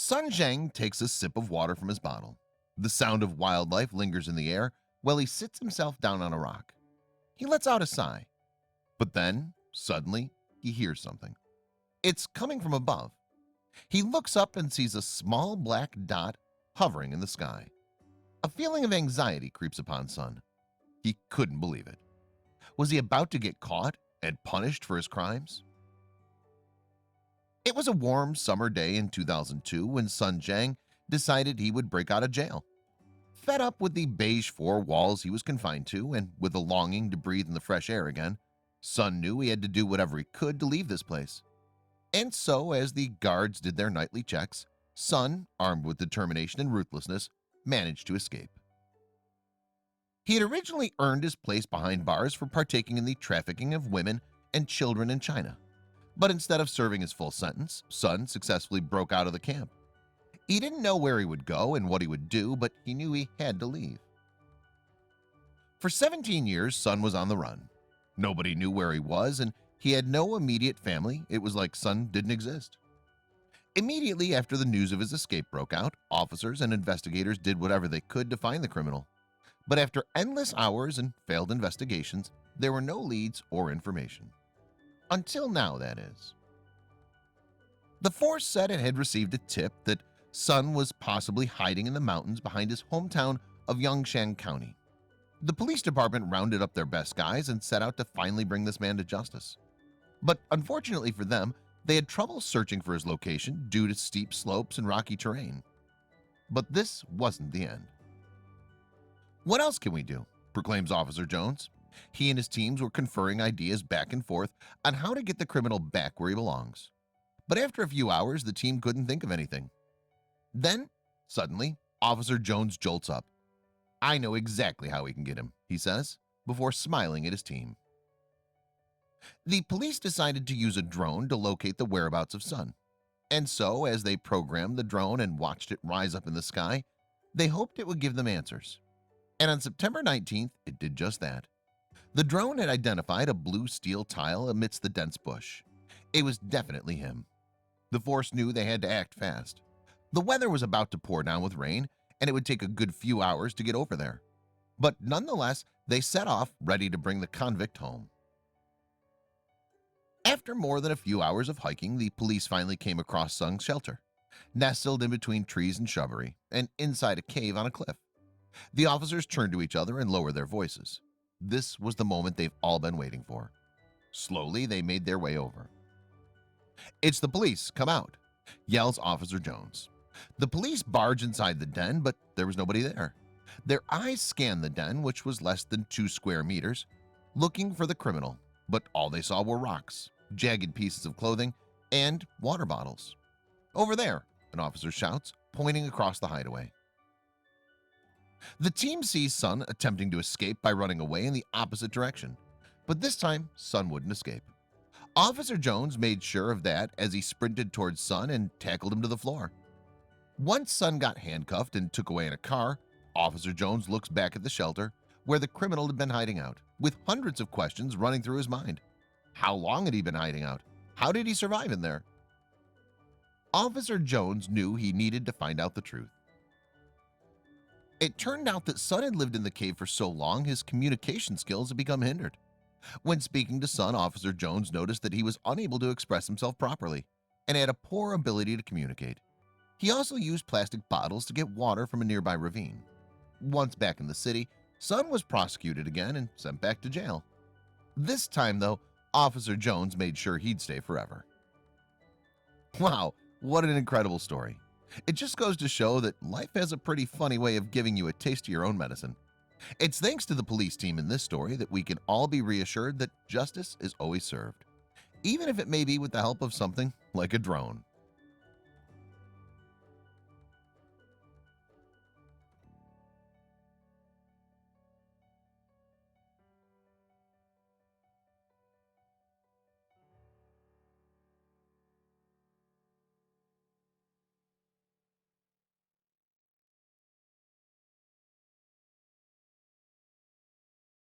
Son Jiang takes a sip of water from his bottle. The sound of wildlife lingers in the air while he sits himself down on a rock. He lets out a sigh, but then, suddenly, he hears something. It's coming from above. He looks up and sees a small black dot hovering in the sky. A feeling of anxiety creeps upon Son. He couldn't believe it. Was he about to get caught and punished for his crimes? It was a warm summer day in 2002 when Son Jiang decided he would break out of jail. Fed up with the beige four walls he was confined to and with a longing to breathe in the fresh air again, Son knew he had to do whatever he could to leave this place. And so, as the guards did their nightly checks, Son, armed with determination and ruthlessness, managed to escape. He had originally earned his place behind bars for partaking in the trafficking of women and children in China. But instead of serving his full sentence, Son successfully broke out of the camp. He didn't know where he would go and what he would do, but he knew he had to leave. For 17 years, Son was on the run. Nobody knew where he was, and he had no immediate family. It was like Son didn't exist. Immediately after the news of his escape broke out, officers and investigators did whatever they could to find the criminal. But after endless hours and failed investigations, there were no leads or information. Until now, that is. The force said it had received a tip that Son was possibly hiding in the mountains behind his hometown of Yangshan County. The police department rounded up their best guys and set out to finally bring this man to justice. But unfortunately for them, they had trouble searching for his location due to steep slopes and rocky terrain. But this wasn't the end. "What else can we do?" proclaims Officer Jones. He and his teams were conferring ideas back and forth on how to get the criminal back where he belongs. But after a few hours, the team couldn't think of anything. Then, suddenly, Officer Jones jolts up. "I know exactly how we can get him," he says, before smiling at his team. The police decided to use a drone to locate the whereabouts of Son. And so, as they programmed the drone and watched it rise up in the sky, they hoped it would give them answers. And on September 19th, it did just that. The drone had identified a blue steel tile amidst the dense bush. It was definitely him. The force knew they had to act fast. The weather was about to pour down with rain, and it would take a good few hours to get over there. But nonetheless, they set off, ready to bring the convict home. After more than a few hours of hiking, the police finally came across Son's shelter, nestled in between trees and shrubbery, and inside a cave on a cliff. The officers turned to each other and lowered their voices. This was the moment they've all been waiting for. Slowly, they made their way over. "It's the police, come out," yells Officer Jones. The police barge inside the den, but there was nobody there. Their eyes scanned the den, which was less than 2 square meters, looking for the criminal, but all they saw were rocks, jagged pieces of clothing, and water bottles. "Over there," an officer shouts, pointing across the hideaway. The team sees Son attempting to escape by running away in the opposite direction, but this time Son wouldn't escape. Officer Jones made sure of that as he sprinted towards Son and tackled him to the floor. Once Son got handcuffed and took away in a car, Officer Jones looks back at the shelter where the criminal had been hiding out, with hundreds of questions running through his mind. How long had he been hiding out? How did he survive in there? Officer Jones knew he needed to find out the truth. It turned out that Son had lived in the cave for so long his communication skills had become hindered. When speaking to Son, Officer Jones noticed that he was unable to express himself properly and had a poor ability to communicate. He also used plastic bottles to get water from a nearby ravine. Once back in the city, Son was prosecuted again and sent back to jail. This time, though, Officer Jones made sure he'd stay forever. Wow, what an incredible story. It just goes to show that life has a pretty funny way of giving you a taste of your own medicine. It's thanks to the police team in this story that we can all be reassured that justice is always served, even if it may be with the help of something like a drone.